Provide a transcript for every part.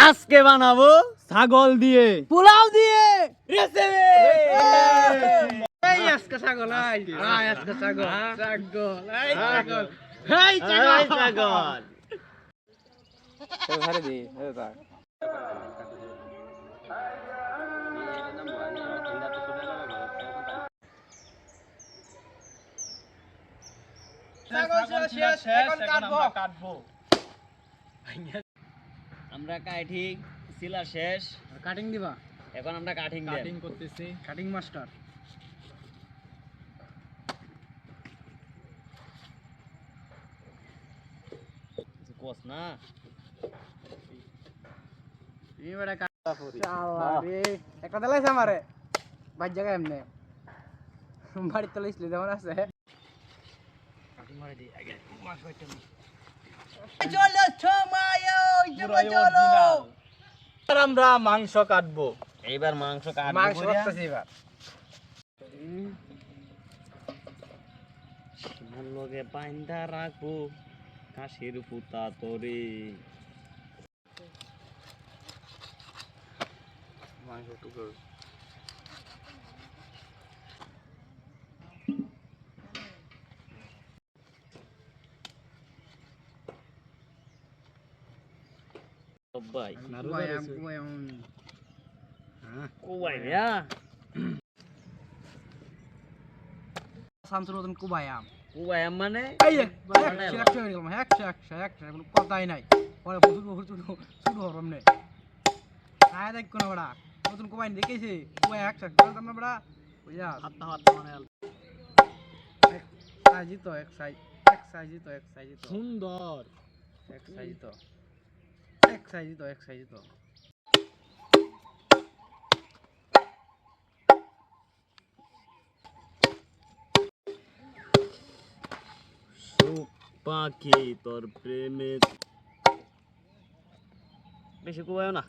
আজকে বানাবো ছাগল দিয়ে পোলাও দিয়ে রেসিপি। এই আজকে ছাগল, আজকে ছাগল, ছাগল, এই ছাগল, এই ছাগল। ধরে দি, দাদা। আমরা কাটি সিলা শেষ, কাটিং দিবা। এখন আমরা কাটিং করতেছি, কাটিং মাস্টার। কোস না এই বড় কাটা ফুরি আরে একটা দেলাইছ আমারে বাজ জায়গা এমনে বাড়ি তো লইছলি যেমন আছে কাটিং মারে দি আগে মাছ হইতে না। চলো ছমায়ো চলো আর আমরা মাংস কাটবো। এইবার মাংস কাটতেছি। এবার লগে বাইন্ধা রাখবো কাশির পুতা তোরে। মাংস টুকরো ভাই কুবায়াম মানে কথাই নাই নতুন কুবাই দেখেছি সুন্দর এক সাইজ তো পাখি তোর প্রেমে বেশি কুবায় না।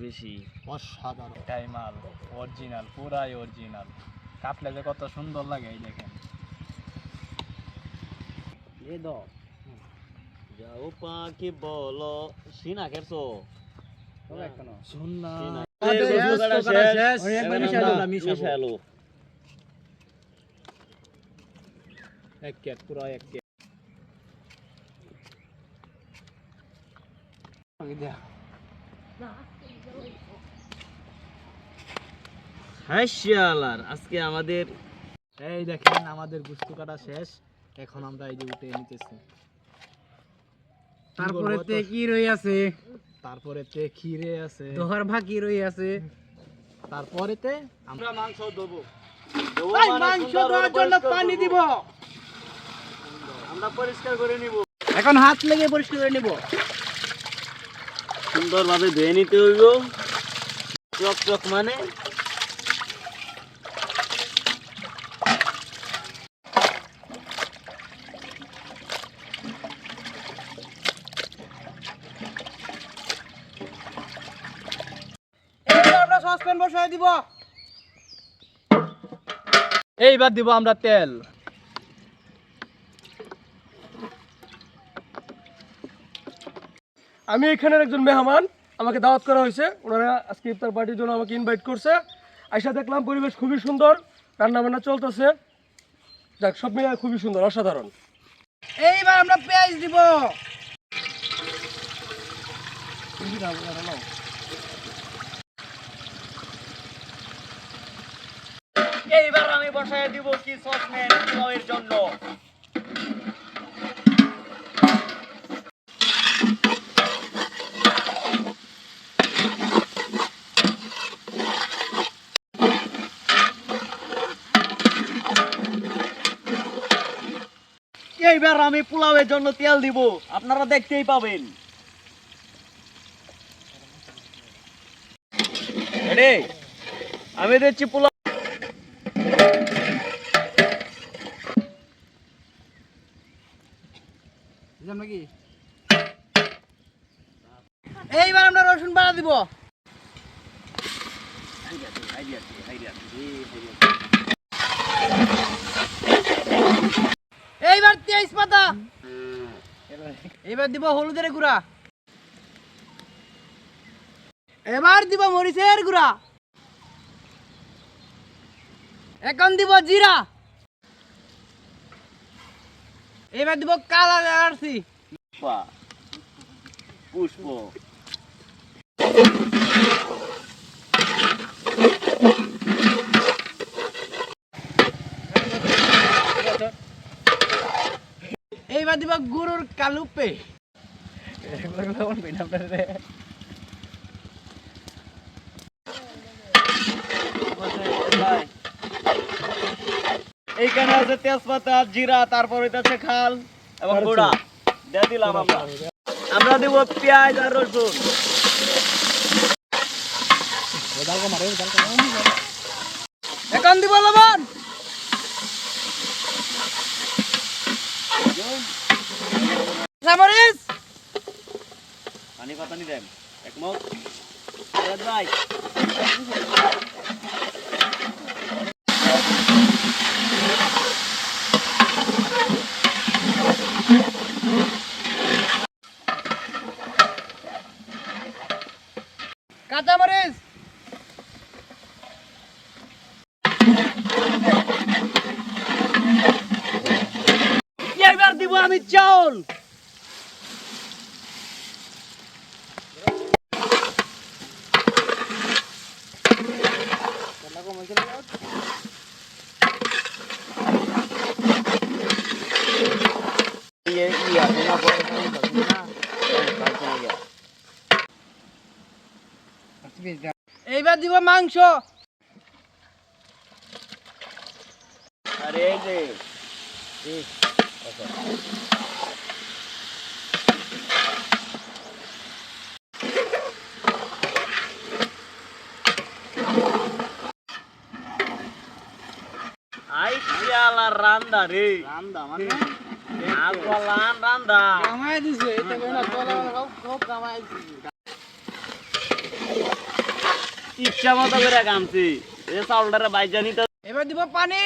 বেশি অসাধারণ টাইমাল অরিজিনাল, পুরাই অরিজিনাল। কাটলে যে কত সুন্দর লাগে এই দেখেন। যাও পাখি বলো সিনা খেরছো আজকে আমাদের এই দেখেন আমাদের গুস্তু কাটা শেষ। এখন আমরা এই যে উঠে নিতেছি। তারপরে কি রই আছে, তারপরে খিরে আছে, দোহার ভাকি রই আছে। তারপরেতে আমরা মাংস দেবো। মাংস দেওয়ার জন্য পানি দিব। আমরা পরিষ্কার করে নিব। এখন হাত লেগে পরিষ্কার করে নিব। সুন্দরভাবে ধুয়ে নিতে হইব। চক মানে এইবার দিব আমরা তেল। আমি এখানের একজন মেহমান, আমাকে দাওয়াত করা হয়েছে। ওনারা আজকে ইফতার পার্টির জন্য আমাকে ইনভাইট করছে। আইসা দেখলাম পরিবেশ খুবই সুন্দর, রান্না বান্না চলতেছে। যাক, সব মিলে খুবই সুন্দর, অসাধারণ। এইবার আমরা পেঁয়াজ দিব। এইবার আমি বসায় দিব কি সসপ্যান পোলাওয়ের জন্য। এইবার আমি পোলাওয়ের জন্য তেল দিব, আপনারা দেখতেই পাবেন। আমি দিচ্ছি পোলাও। বুঝলাম নাকি? এইবার আমরা রসুন বাটা দিব। এইবার তেজপাতা, এইবার দিব হলুদের গুঁড়া, এবার দিব মরিচের গুঁড়া, এখন দিব জিরা, এবার দিব কালা এলাচি, পুষ্প এইবার দিব গরুর কালুপে, এইখানে আছে তেজপাতা, জিরা, তারপর হইতাছে খাল এবং গুঁড়া দিয়ে দিলাম আমরা। আমরা দিব পেঁয়াজ আর রসুন। এখন দিব লবণ, মরিচ, পানি পাতানি দেন একমত ভাই। কাঁচা মরিচ, এবার দিব আমি চাউল। এইবার দিব মাংস, আরে এই যে রান্দা রে, রান্দা মানে রান্দা কামাই দিছে, এটা বেনা তোলা খুব কামাই দিছে। ইচ্ছা মতো করে কামছি এ চাউলটারে বাইজা নিতে। এবার দিব পানি,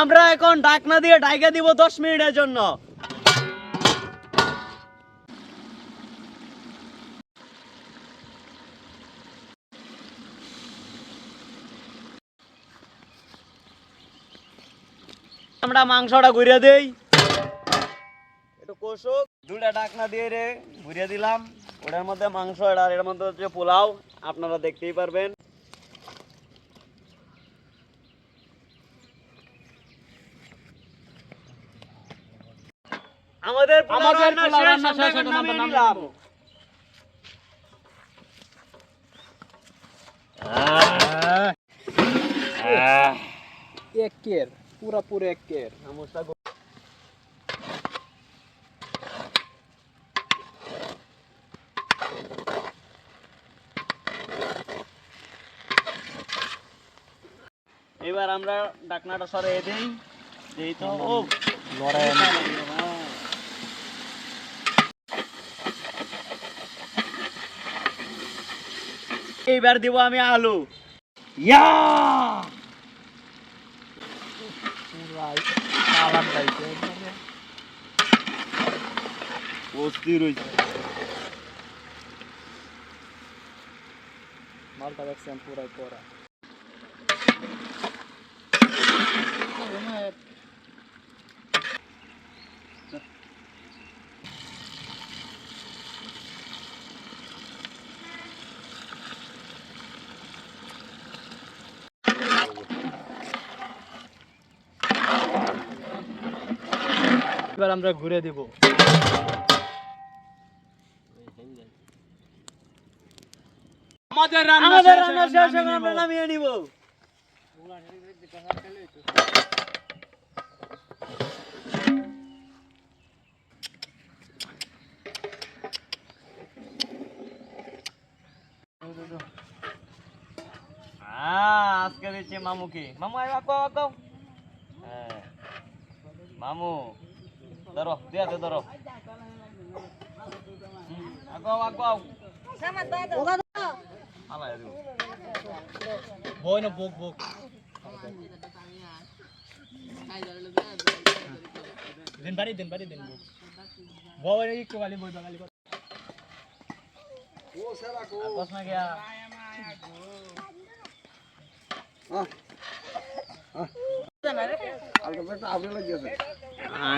আমরা এখন ঢাকনা দিয়ে ঢাকা দিব 10 মিনিটের জন্য। আমরা মাংসটা ঘুরিয়ে দেই, একটু কষুক। দুটা ঢাকনা দিয়ে রে ঘুরিয়ে দিলাম, ওটার মধ্যে মাংস আর এর মধ্যে হচ্ছে পোলাও, আপনারা দেখতেই পারবেন। আমাদের পোলাও রান্না শেষ, আমরা নামিয়ে নিলাম। একের পুরা একের। এবার আমরা ঢাকনাটা সরিয়ে দেই, এই তো ও এইবার দিব আমি আলু। ইয়া অস্থির হইছে মালটা দেখছেন পুরাই করা। এবার আমরা ঘুরে দিব। আমাদের রান্না আমাদের শেষ, রান্না এখন শেষ, নামিয়ে এখন আমরা নিব। নামিয়ে নিব। আজকে দিচ্ছি মামুকে। মামু আয়, আগাও আগাও। হ্যাঁ মামু ধরো, দিয়া দে ধরো। আগাও আগাও। আলায় দিও। বই না বুক বুক দিন বাড়ি বুক বই একটু গালি বই গালি আকস না গিয়া।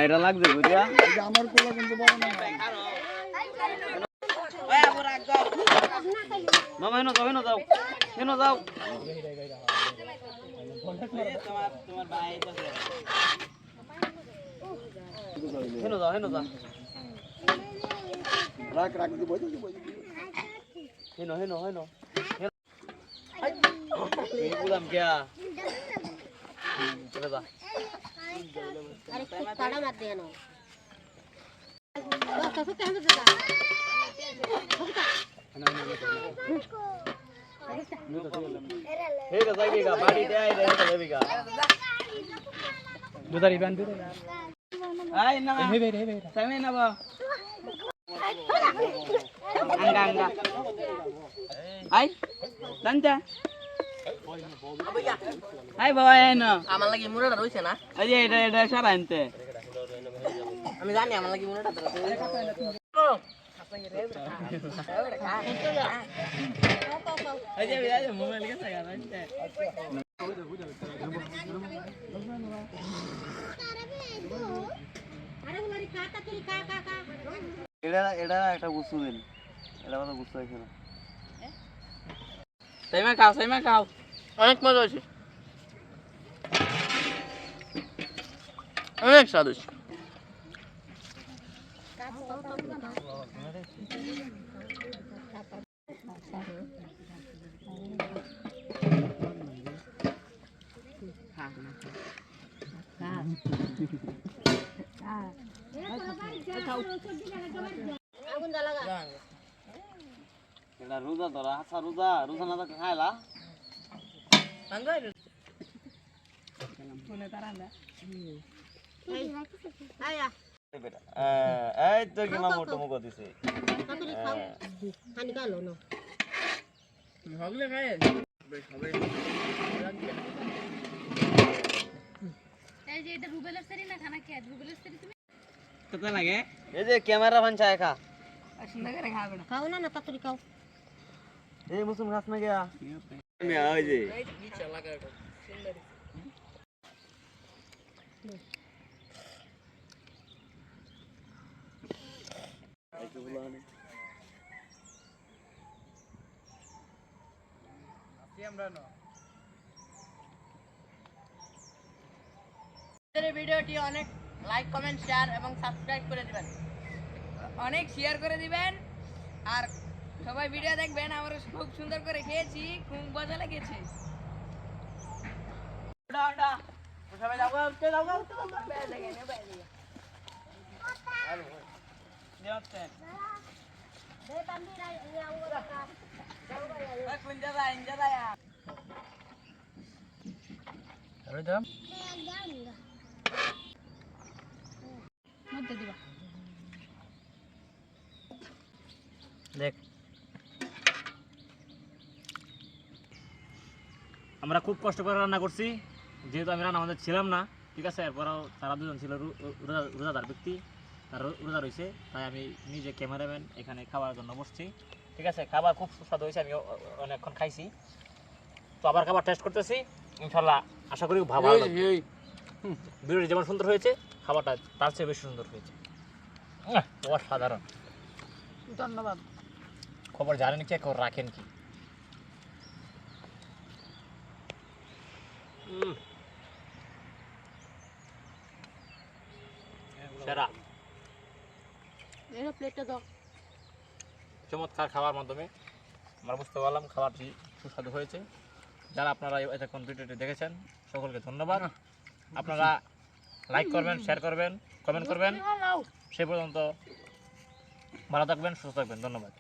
এটা লাগছে বুঝিয়া। মামা হেন যাও, হেন যাও, হেন যাও। হেন যাও, হেন যাও। হেন হেন হেন বুঝলাম কিয়া। চলে যা। अरे खूब काढ़ा मत देना हे रे जागेगा बाड़ी दे आई रे तो लेबीगा। দুদারি বান দুদারি आई ना হে বে হে বে समय ना बा angga angga आई lanca आई bawa eno আমার লাগি মুড়াটা রইছে না aja এটা সারা আনতে আমি জানি আমার লাগি মুড়াটা aja aja momen ke saya aja এটা একটা গুছু দিন এটা কথা গুছু আছে না সাইমা খাও অনেক মজা হয়েছে অনেক স্বাদ হয়েছে এটা রোজা ধরা আচ্ছা রোজা রোজা না তো খাইলা এই তো কি মামু টুমুকো দিছে হগলে খায় এই যে এটা রুবেলের সেরি না খানা কে রুবেলের সেরি তুমি কত লাগে এই যে ক্যামেরা বান চায় খা সুন্দর করে খাবে না খাও না না তাড়াতাড়ি খাও এই মুসুম খাস না গিয়া আমি ওই যে এই নিচে লাগা সুন্দর ভিডিওটি অনেক লাইক কমেন্ট শেয়ার এবং সাবস্ক্রাইব করে দিবেন অনেক শেয়ার করে দিবেন আর সবাই ভিডিও দেখবেন আমরা খুব সুন্দর করে খেয়েছি খুব মজা লেগেছে সবাই যাও উঠতে যাও দেখ আমরা খুব কষ্ট করে রান্না করছি যেহেতু আমি রান্না আমাদের ছিলাম না ঠিক আছে এরপরও তারা দুজন ছিল রোজাদার ব্যক্তি তারা রোজা রয়েছে তাই আমি নিজে ক্যামেরাম্যান এখানে খাওয়ার জন্য বসছি ঠিক আছে খাবার খুব সুস্বাদু হয়েছে আমি অনেকক্ষণ খাইছি তো আবার খাবার টেস্ট করতেছি ইনশাল্লাহ আশা করি ভালো ভিডিওটি যেমন সুন্দর হয়েছে খাবারটা তার চেয়ে বেশি সুন্দর হয়েছে অসাধারণ ধন্যবাদ খবর জানেন কি খবর রাখেন কি সেরা এর প্লেটটা দাও চমৎকার খাওয়ার মাধ্যমে আমরা বুঝতে পারলাম খাবারটি সুস্বাদু হয়েছে। যারা আপনারা এতক্ষণ ভিডিওটি দেখেছেন সকলকে ধন্যবাদ। আপনারা লাইক করবেন, শেয়ার করবেন, কমেন্ট করবেন। সে পর্যন্ত ভালো থাকবেন, সুস্থ থাকবেন। ধন্যবাদ।